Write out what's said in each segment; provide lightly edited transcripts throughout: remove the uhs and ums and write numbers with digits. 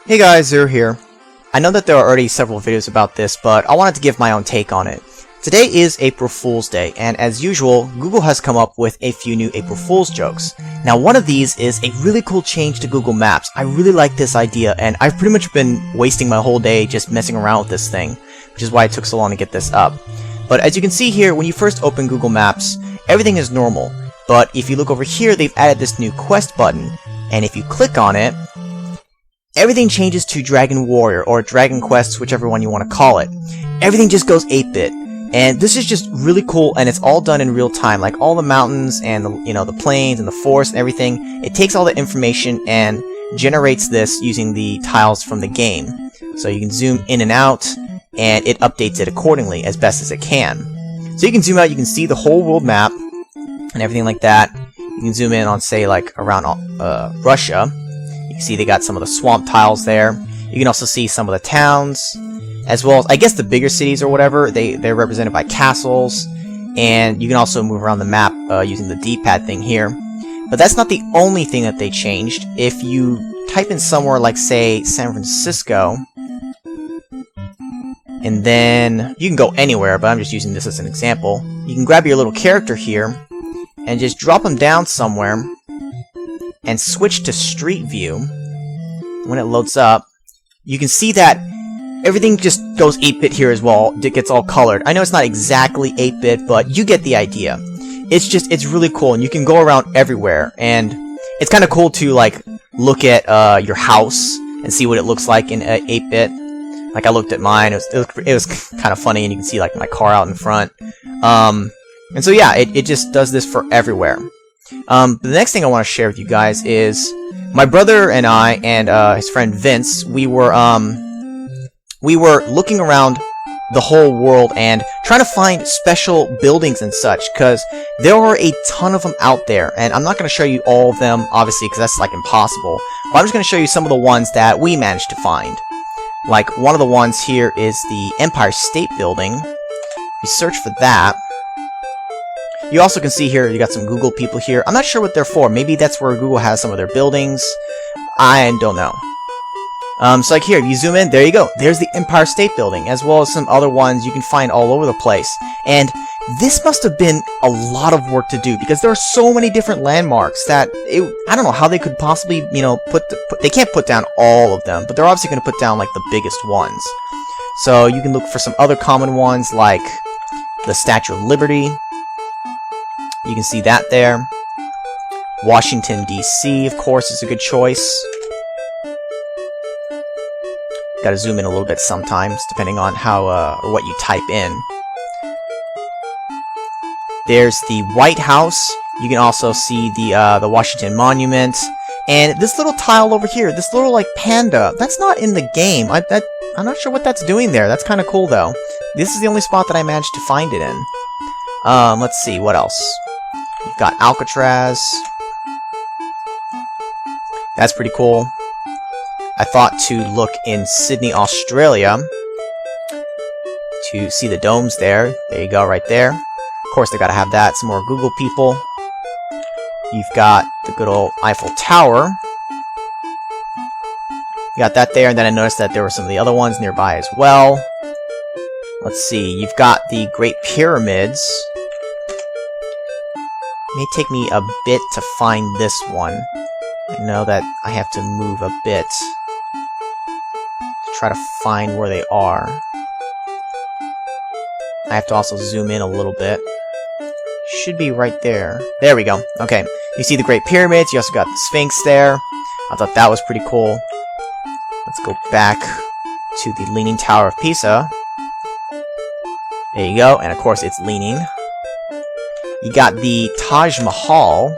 Hey guys, Zero here. I know that there are already several videos about this, but I wanted to give my own take on it. Today is April Fool's Day, and as usual, Google has come up with a few new April Fool's jokes. Now one of these is a really cool change to Google Maps. I really like this idea, and I've pretty much been wasting my whole day just messing around with this thing, which is why it took so long to get this up. But as you can see here, when you first open Google Maps, everything is normal. But if you look over here, they've added this new quest button, and if you click on it, everything changes to Dragon Warrior, or Dragon Quest, whichever one you want to call it. Everything just goes 8-bit, and this is just really cool, and it's all done in real time, like all the mountains, and the plains, and the forest, and everything. It takes all the information, and generates this using the tiles from the game. So you can zoom in and out, and it updates it accordingly, as best as it can. So you can zoom out, you can see the whole world map, and everything like that. You can zoom in on, say, like, around Russia. You can see they got some of the swamp tiles there. You can also see some of the towns, as well as, I guess, the bigger cities or whatever. They're represented by castles, and you can also move around the map using the D-pad thing here. But that's not the only thing that they changed. If you type in somewhere like, say, San Francisco, and then you can go anywhere, but I'm just using this as an example. You can grab your little character here, and just drop them down somewhere, and switch to Street View. When it loads up, you can see that everything just goes 8-bit here as well. It gets all colored. I know it's not exactly 8-bit, but you get the idea. It's really cool, and you can go around everywhere, and it's kind of cool to, like, look at your house and see what it looks like in 8-bit. Like, I looked at mine, it was kind of funny, and you can see, like, my car out in front. And so yeah, it just does this for everywhere. The next thing I want to share with you guys is my brother and I and his friend Vince. We were looking around the whole world and trying to find special buildings and such, because there are a ton of them out there, and I'm not going to show you all of them, obviously, because that's like impossible. But I'm just going to show you some of the ones that we managed to find. Like, one of the ones here is the Empire State Building. You search for that. You also can see here, you got some Google people here. I'm not sure what they're for. Maybe that's where Google has some of their buildings. I don't know. So like here, if you zoom in, there you go. There's the Empire State Building, as well as some other ones you can find all over the place. And this must have been a lot of work to do, because there are so many different landmarks that I don't know how they could possibly, they can't put down all of them, but they're obviously going to put down like the biggest ones. So you can look for some other common ones like the Statue of Liberty. You can see that there. Washington, D.C., of course, is a good choice. Gotta zoom in a little bit sometimes, depending on how or what you type in. There's the White House. You can also see the Washington Monument. And this little tile over here, this little, like, panda, that's not in the game. I'm not sure what that's doing there. That's kind of cool, though. This is the only spot that I managed to find it in. Let's see, what else? You've got Alcatraz. That's pretty cool. I thought to look in Sydney, Australia to see the domes there. There you go, right there. Of course, they gotta have that. Some more Google people. You've got the good old Eiffel Tower. You got that there, and then I noticed that there were some of the other ones nearby as well. Let's see, you've got the Great Pyramids. It may take me a bit to find this one. I know that I have to move a bit to try to find where they are. I have to also zoom in a little bit. Should be right there. There we go. Okay. You see the Great Pyramids. You also got the Sphinx there. I thought that was pretty cool. Let's go back to the Leaning Tower of Pisa. There you go. And of course it's leaning. You got the Taj Mahal.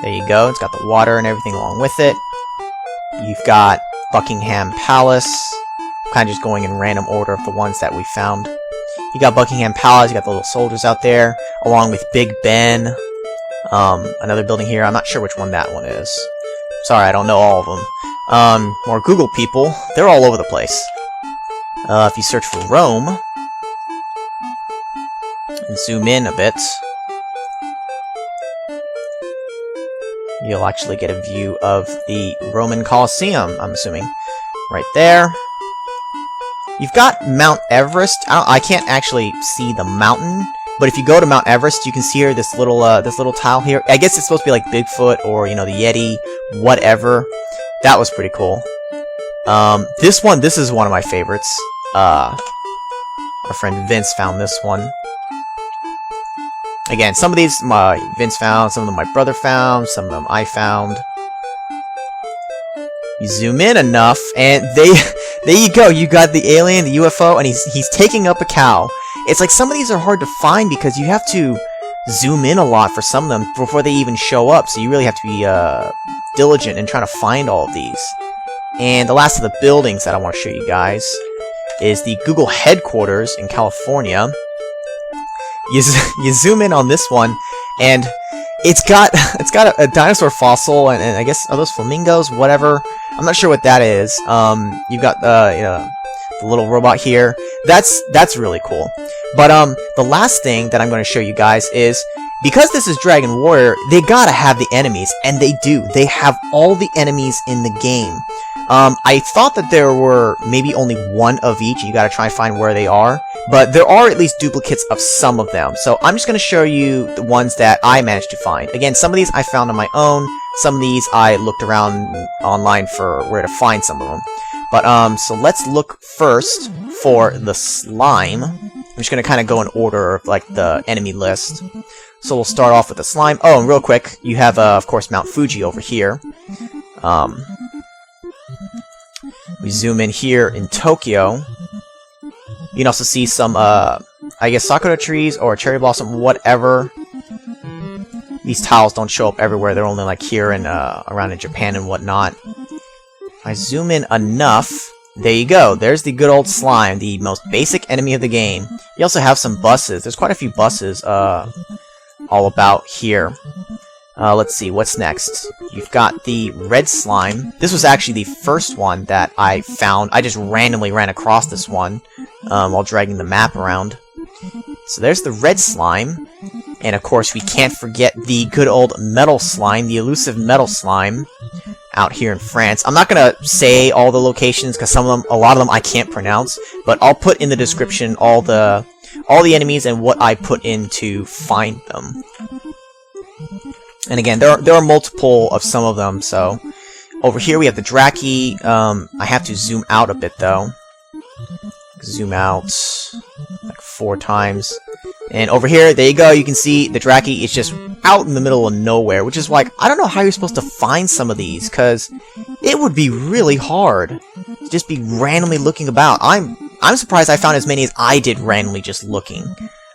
There you go. It's got the water and everything along with it. You've got Buckingham Palace. I'm kind of just going in random order of the ones that we found. You got Buckingham Palace. You got the little soldiers out there, along with Big Ben. Another building here. I'm not sure which one that one is. Sorry, I don't know all of them. More Google people. They're all over the place. If you search for Rome, and zoom in a bit, you'll actually get a view of the Roman Colosseum, I'm assuming. Right there. You've got Mount Everest. I can't actually see the mountain, but if you go to Mount Everest, you can see here this little tile here. I guess it's supposed to be like Bigfoot or, you know, the Yeti, whatever. That was pretty cool. This is one of my favorites. Our friend Vince found this one. Again, some of these Vince found, some of them my brother found, some of them I found. You zoom in enough, and there you go. You got the alien, the UFO, and he's taking up a cow. It's like some of these are hard to find because you have to zoom in a lot for some of them before they even show up. So you really have to be diligent in trying to find all of these. And the last of the buildings that I want to show you guys is the Google headquarters in California. You zoom in on this one, and it's got a dinosaur fossil, and I guess are those flamingos? Whatever. I'm not sure what that is. You've got the little robot here. That's really cool. But the last thing that I'm going to show you guys is, because this is Dragon Warrior, they gotta have the enemies, and they do. They have all the enemies in the game. I thought that there were maybe only one of each. You gotta try and find where they are. But there are at least duplicates of some of them. So I'm just gonna show you the ones that I managed to find. Again, some of these I found on my own. Some of these I looked around online for where to find some of them. But so let's look first for the slime. I'm just gonna kind of go in order of like the enemy list. So we'll start off with the slime. Oh, and real quick, you have of course Mount Fuji over here. We zoom in here in Tokyo. You can also see some, I guess, sakura trees or cherry blossom, whatever. These tiles don't show up everywhere. They're only like here and around in Japan and whatnot. If I zoom in enough, there you go. There's the good old slime, the most basic enemy of the game. You also have some buses. There's quite a few buses all about here. Let's see, what's next? You've got the red slime. This was actually the first one that I found. I just randomly ran across this one while dragging the map around. So there's the red slime. And of course, we can't forget the good old metal slime, the elusive metal slime out here in France. I'm not gonna say all the locations because some of them, a lot of them I can't pronounce, but I'll put in the description all the enemies and what I put in to find them. And again, there are multiple of some of them. So over here we have the Drackee. I have to zoom out a bit though. Zoom out like 4 times. And over here, there you go. You can see the Drackee is just out in the middle of nowhere, which is like, I don't know how you're supposed to find some of these, because it would be really hard to just be randomly looking about. I'm surprised I found as many as I did randomly just looking.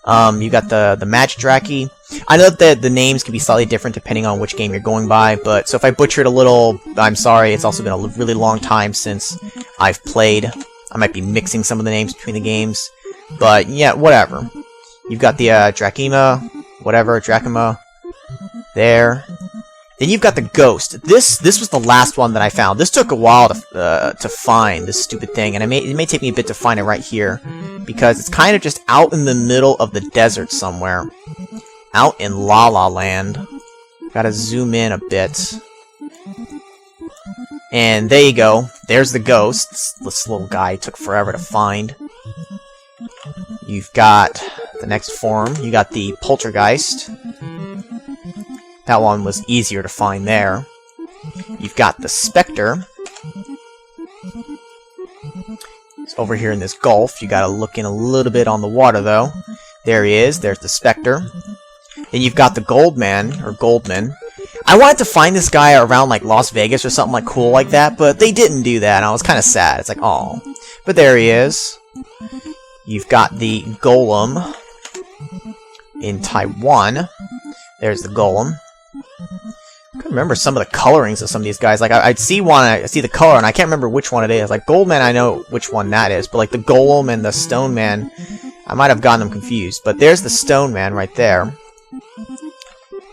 You got the Magidrakee. I know that the names can be slightly different depending on which game you're going by, but so if I butchered a little, I'm sorry. It's also been a really long time since I've played. I might be mixing some of the names between the games, but yeah, whatever. You've got the Drakeema, whatever, Drakeema, there. Then you've got the ghost. This was the last one that I found. This took a while to find, this stupid thing, and it may take me a bit to find it right here, because it's kind of just out in the middle of the desert somewhere. Out in La La Land. Gotta zoom in a bit. And there you go. There's the ghost. This little guy took forever to find. You've got the next form. You got the Poltergeist. That one was easier to find there. You've got the Specter. It's over here in this gulf. You gotta look in a little bit on the water, though. There he is. There's the Specter. Then you've got the Goldman, or Goldman. I wanted to find this guy around, like, Las Vegas or something like cool like that, but they didn't do that, and I was kind of sad. It's like, oh. But there he is. You've got the Golem in Taiwan. There's the Golem. I can't remember some of the colorings of some of these guys. Like, I'd see one, I see the color, and I can't remember which one it is. Like, Goldman, I know which one that is, but like the Golem and the Stone Man, I might have gotten them confused. But there's the Stone Man right there.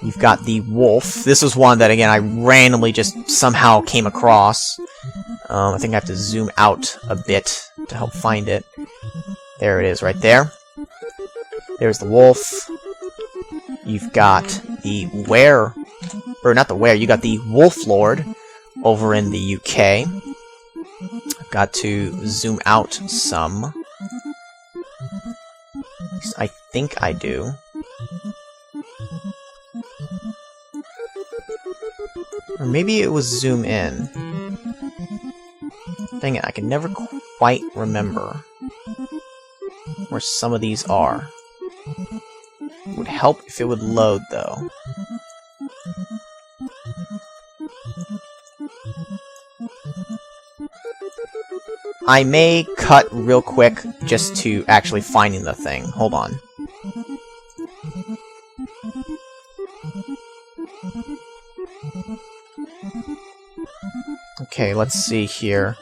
You've got the Wolf. This was one that, again, I randomly just somehow came across. I think I have to zoom out a bit to help find it. There it is right there. There's the Wolf. You've got the or not the where, you got the Wolf Lord over in the UK. I've got to zoom out some. I think I do. Or maybe it was zoom in. Dang it, I can never quite remember where some of these are. It would help if it would load, though. I may cut real quick just to actually finding the thing. Hold on. Okay, let's see here.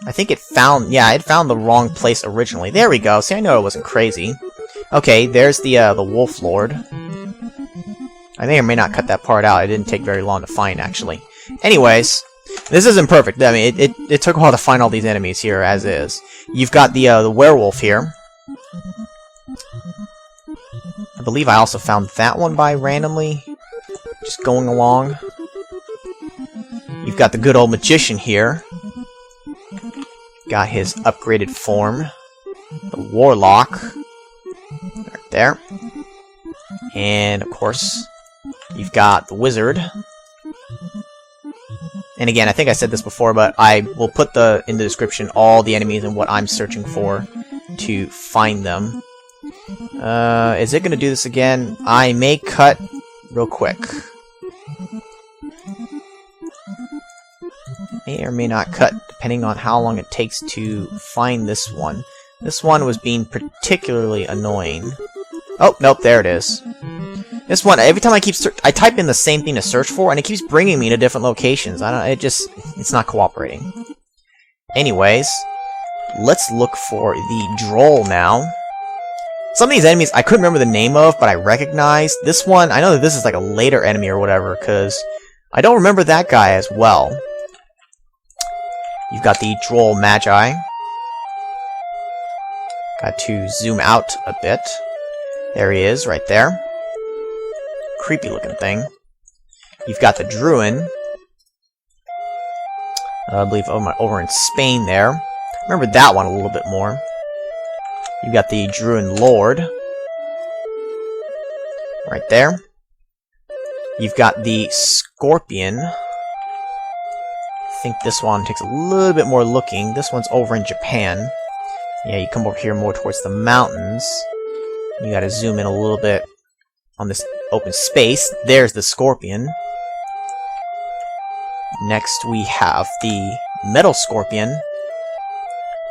I think it found, yeah, it found the wrong place originally. There we go. See, I know it wasn't crazy. Okay, there's the Wolf Lord. I may or may not cut that part out. It didn't take very long to find, actually. Anyways, this isn't perfect. I mean, it took a while to find all these enemies here, as is. You've got the werewolf here. I believe I also found that one by randomly just going along. You've got the good old magician here. Got his upgraded form. The warlock. Right there. And, of course, you've got the wizard. And again, I think I said this before, but I will put in the description all the enemies and what I'm searching for to find them. Is it going to do this again? I may cut real quick. May or may not cut, depending on how long it takes to find this one. This one was being particularly annoying. Oh, nope, there it is. This one, every time I type in the same thing to search for, and it keeps bringing me to different locations. It's not cooperating. Anyways, let's look for the Droll now. Some of these enemies I couldn't remember the name of, but I recognized. This one, I know that this is like a later enemy or whatever, because I don't remember that guy as well. You've got the Droll Magi. Got to zoom out a bit. There he is, right there. Creepy looking thing. You've got the Druin. I believe over in Spain there. Remember that one a little bit more. You've got the Druin Lord. Right there. You've got the Scorpion. I think this one takes a little bit more looking. This one's over in Japan. Yeah, you come over here more towards the mountains. You gotta zoom in a little bit on this open space. There's the Scorpion. Next we have the Metal Scorpion.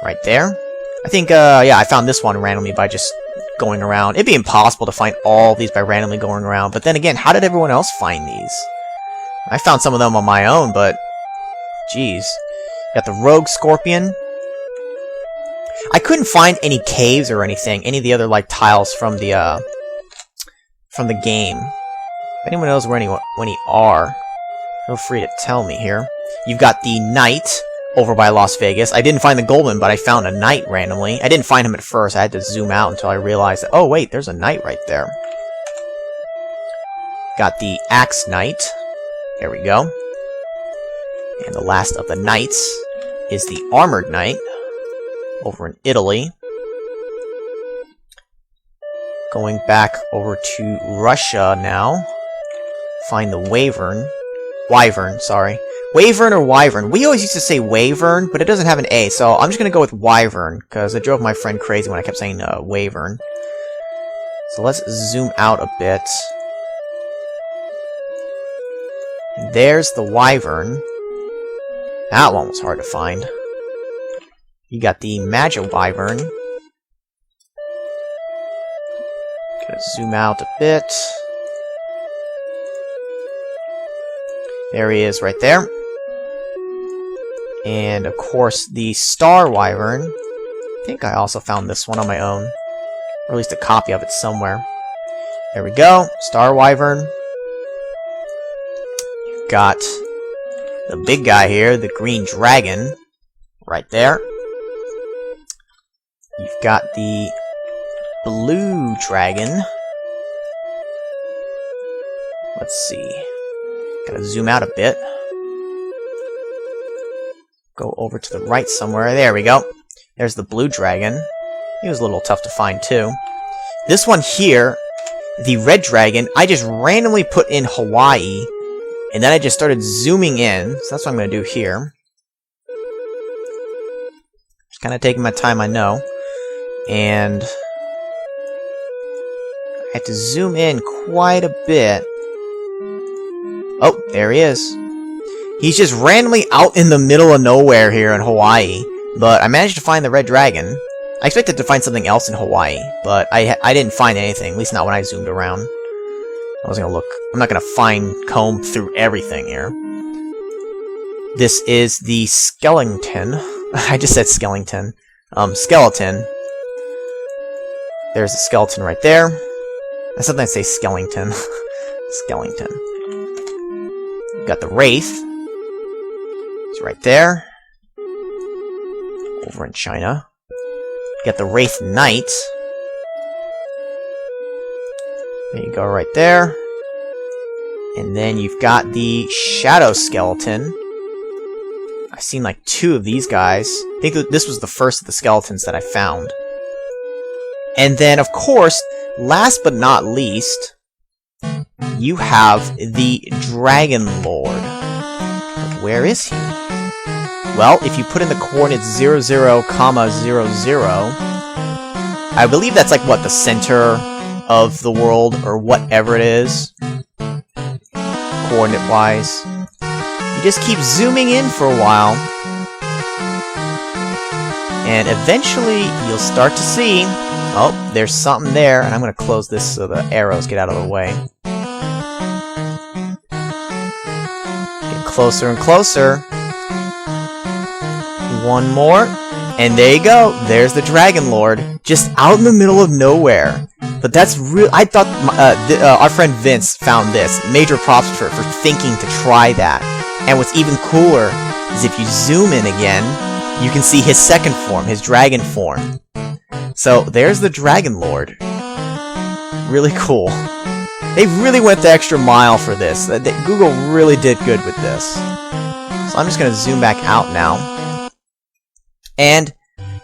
Right there. I think, yeah, I found this one randomly by just going around. It'd be impossible to find all these by randomly going around. But then again, how did everyone else find these? I found some of them on my own, but jeez. Got the Rogue Scorpion. I couldn't find any caves or anything, any of the other like tiles from the game. If anyone knows where any are, feel free to tell me here. You've got the Knight over by Las Vegas. I didn't find the Goldman, but I found a Knight randomly. I didn't find him at first. I had to zoom out until I realized that, oh wait, there's a Knight right there. Got the Axe Knight. There we go. And the last of the Knights is the Armored Knight over in Italy. Going back over to Russia now. Find the Wyvern, sorry. Wyvern or Wyvern? We always used to say Wyvern, but it doesn't have an A, so I'm just gonna go with Wyvern, because it drove my friend crazy when I kept saying Wyvern. So let's zoom out a bit. And there's the Wyvern. That one was hard to find. You got the Wyvern. Gonna zoom out a bit. There he is right there. And of course the Star Wyvern. I think I also found this one on my own. Or at least a copy of it somewhere. There we go. Star Wyvern. You've got the big guy here, the Green Dragon. Right there. You've got the Blue Dragon. Let's see. Gotta zoom out a bit. Go over to the right somewhere. There we go. There's the blue dragon. He was a little tough to find too. This one here, the red dragon, I just randomly put in Hawaii, and then I just started zooming in. So that's what I'm going to do here. Just kind of taking my time, I know. And I have to zoom in quite a bit. Oh, there he is. He's just randomly out in the middle of nowhere here in Hawaii. But I managed to find the red dragon. I expected to find something else in Hawaii, but I didn't find anything, at least not when I zoomed around. I wasn't gonna look. I'm not gonna comb through everything here. This is the skeleton. I just said skeleton. Skeleton. There's a skeleton right there. I sometimes say skeleton. Skeleton. You've got the wraith. It's right there. Over in China. Get the Wraith Knight. There you go, right there. And then you've got the Shadow Skeleton. I've seen like 2 of these guys. I think that this was the first of the skeletons that I found. And then, of course, last but not least, you have the Dragon Lord. But where is he? Well, if you put in the coordinates 00, 00, I believe that's like, what, the center of the world, or whatever it is, coordinate-wise. You just keep zooming in for a while, and eventually you'll start to see, oh, there's something there, and I'm going to close this so the arrows get out of the way. Get closer and closer. One more, and there you go. There's the Dragon Lord, just out in the middle of nowhere. But that's real. I thought our friend Vince found this. Major props for thinking to try that. And what's even cooler is if you zoom in again, you can see his second form, his dragon form. So there's the Dragon Lord. Really cool. They really went the extra mile for this. Google really did good with this. So I'm just going to zoom back out now. And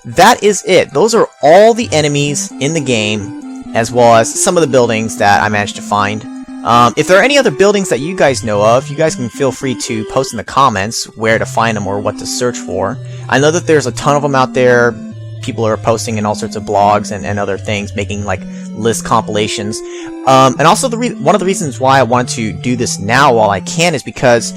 that is it. Those are all the enemies in the game, as well as some of the buildings that I managed to find. If there are any other buildings that you guys know of, you guys can feel free to post in the comments where to find them or what to search for. I know that there's a ton of them out there. People are posting in all sorts of blogs and other things, making like list compilations. And also one of the reasons why I wanted to do this now while I can is because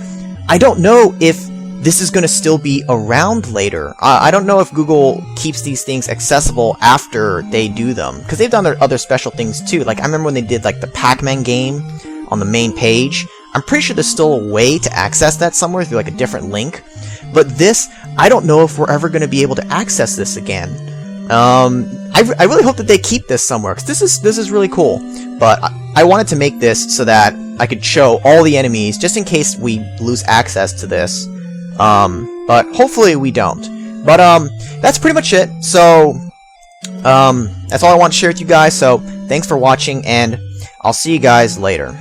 I don't know if this is going to still be around later. I don't know if Google keeps these things accessible after they do them, because they've done their other special things too. Like, I remember when they did like the Pac-Man game on the main page. I'm pretty sure there's still a way to access that somewhere through like a different link. But this, I don't know if we're ever going to be able to access this again. I really hope that they keep this somewhere, because this is really cool. But I wanted to make this so that I could show all the enemies, just in case we lose access to this. But hopefully we don't. But, that's pretty much it. So, that's all I want to share with you guys. So, thanks for watching, and I'll see you guys later.